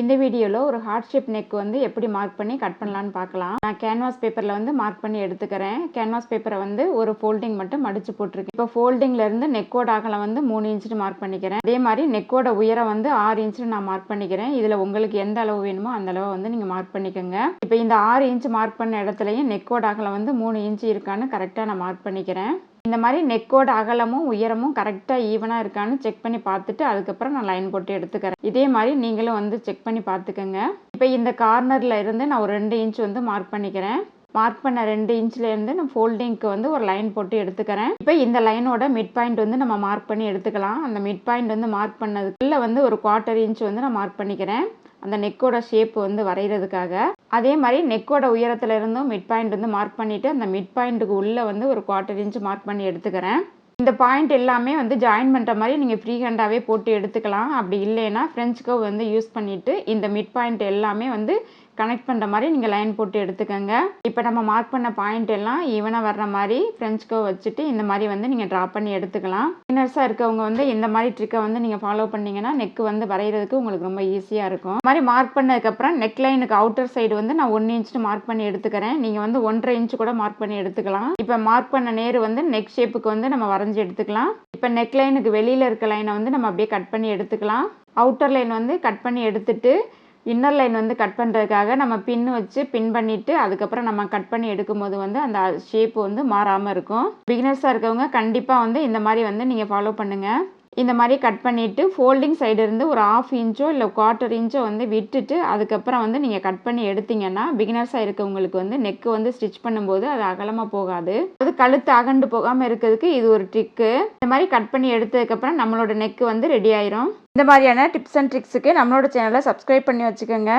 இந்த வீடியோல ஒரு ஹார்ட் ஷேப் நெக் வந்து எப்படி மார்க் பண்ணி கட் பண்ணலாம்னு பார்க்கலாம். நான் கேன்வாஸ் பேப்பர்ல வந்து மார்க் பண்ணி எடுத்துக்கிறேன். கேன்வாஸ் பேப்பரை வந்து ஒரு ஃபோல்டிங் மட்டும் மடிச்சு போட்டுருக்கேன். இப்போ ஃபோல்டிங்ல இருந்து நெக்கோட அகலம் வந்து 3 இன்ச்சு மார்க் பண்ணிக்கிறேன். அதே மாதிரி நெக்கோட உயரம் வந்து 6 இன்ச்சு நான் மார்க் பண்ணிக்கிறேன். இதுல உங்களுக்கு எந்த அளவு வேணுமோ அந்த அளவை வந்து நீங்க மார்க் பண்ணிக்கோங்க. இப்போ இந்த 6 இன்ச்சு மார்க் பண்ண இடத்துலயும் நெக்கோட அகலம் வந்து 3 இன்ச்சு இருக்கான்னு கரெக்டா நான் மார்க் பண்ணிக்கிறேன். இந்த மாதிரி நெக்கோட அகலமும் உயரமும் கரெக்டாக ஈவனாக இருக்கான்னு செக் பண்ணி பார்த்துட்டு அதுக்கப்புறம் நான் லைன் போட்டு எடுத்துக்கிறேன். இதே மாதிரி நீங்களும் வந்து செக் பண்ணி பார்த்துக்கோங்க. இப்போ இந்த கார்னரில் இருந்து நான் ஒரு 2 இன்ச் வந்து மார்க் பண்ணிக்கிறேன். மார்க் பண்ண 2 இன்ச்லேருந்து நான் ஃபோல்டிங்க்கு வந்து ஒரு லைன் போட்டு எடுத்துக்கிறேன். இப்போ இந்த லைனோட மிட் பாயிண்ட் வந்து நம்ம மார்க் பண்ணி எடுத்துக்கலாம். அந்த மிட் பாயிண்ட் வந்து மார்க் பண்ணதுக்குள்ள வந்து ஒரு 1/4 இன்ச் வந்து நான் மார்க் பண்ணிக்கிறேன். அந்த நெக்கோட ஷேப் வந்து வரைகிறதுக்காக. அதே மாதிரி நெக்கோட உயரத்துல இருந்தும் மிட் பாயிண்ட் வந்து மார்க் பண்ணிட்டு அந்த மிட் பாயிண்ட்டுக்கு உள்ள வந்து ஒரு 1/4 இன்ச் மார்க் பண்ணி எடுத்துக்கிறேன். இந்த பாயிண்ட் எல்லாமே வந்து ஜாயின் பண்ணுற மாதிரி நீங்கள் ஃப்ரீ ஹேண்டாகவே போட்டு எடுத்துக்கலாம். அப்படி இல்லைன்னா ஃப்ரெஞ்ச் கர்வ் வந்து யூஸ் பண்ணிவிட்டு இந்த மிட் பாயிண்ட் எல்லாமே வந்து கனெக்ட் பண்ணுற மாதிரி நீங்கள் லைன் போட்டு எடுத்துக்கோங்க. இப்போ நம்ம மார்க் பண்ண பாயிண்ட் எல்லாம் ஈவனாக வர்ற மாதிரி ஃப்ரெஞ்ச் கர்வ் வச்சுட்டு இந்த மாதிரி வந்து நீங்கள் ட்ரா பண்ணி எடுத்துக்கலாம். பிகினர்ஸாக இருக்கவங்க வந்து இந்த மாதிரி ட்ரிக்கை வந்து நீங்கள் ஃபாலோ பண்ணிங்கன்னா நெக் வந்து வரைகிறதுக்கு உங்களுக்கு ரொம்ப ஈஸியாக இருக்கும். இந்த மாதிரி மார்க் பண்ணதுக்கப்புறம் நெக் லைனுக்கு அவுட்டர் சைடு வந்து நான் 1 இன்ச் மார்க் பண்ணி எடுத்துக்கிறேன். நீங்கள் வந்து 1.5 இன்ச் கூட மார்க் பண்ணி எடுத்துக்கலாம். இப்போ மார்க் பண்ண நேரு வந்து நெக் ஷேப்புக்கு வந்து நம்ம வரைஞ்சி எடுத்துக்கலாம். இப்போ நெக் லைனுக்கு வெளியில் இருக்க லைனை வந்து நம்ம அப்படியே கட் பண்ணி எடுத்துக்கலாம். அவுட்டர் லைன் வந்து கட் பண்ணி எடுத்துட்டு இன்னர் லைன் வந்து கட் பண்ணுறதுக்காக நம்ம பின்னு வச்சு பின் பண்ணிவிட்டு அதுக்கப்புறம் நம்ம கட் பண்ணி எடுக்கும்போது வந்து அந்த ஷேப் வந்து மாறாமல் இருக்கும். பிகினர்ஸாக இருக்கவங்க கண்டிப்பாக வந்து இந்த மாதிரி வந்து நீங்கள் ஃபாலோ பண்ணுங்கள். இந்த மாதிரி கட் பண்ணிவிட்டு ஃபோல்டிங் சைடு இருந்து ஒரு 1/2 இன்ச்சோ இல்லை 1/4 இன்ச்சோ வந்து விட்டுட்டு அதுக்கப்புறம் வந்து நீங்கள் கட் பண்ணி எடுத்தீங்கன்னா பிகினர்ஸாக இருக்கவங்களுக்கு வந்து நெக்கு வந்து ஸ்டிச் பண்ணும்போது அது அகலமாக போகாது. அது கழுத்து அகண்டு போகாமல் இருக்கிறதுக்கு இது ஒரு ட்ரிக்கு. இந்த மாதிரி கட் பண்ணி எடுத்ததுக்கப்புறம் நம்மளோட நெக்கு வந்து ரெடி ஆயிரும். இந்த மாதிரியான டிப்ஸ் அண்ட் ட்ரிக்ஸுக்கு நம்மளோட சேனலை சப்ஸ்கிரைப் பண்ணி வச்சுக்கோங்க.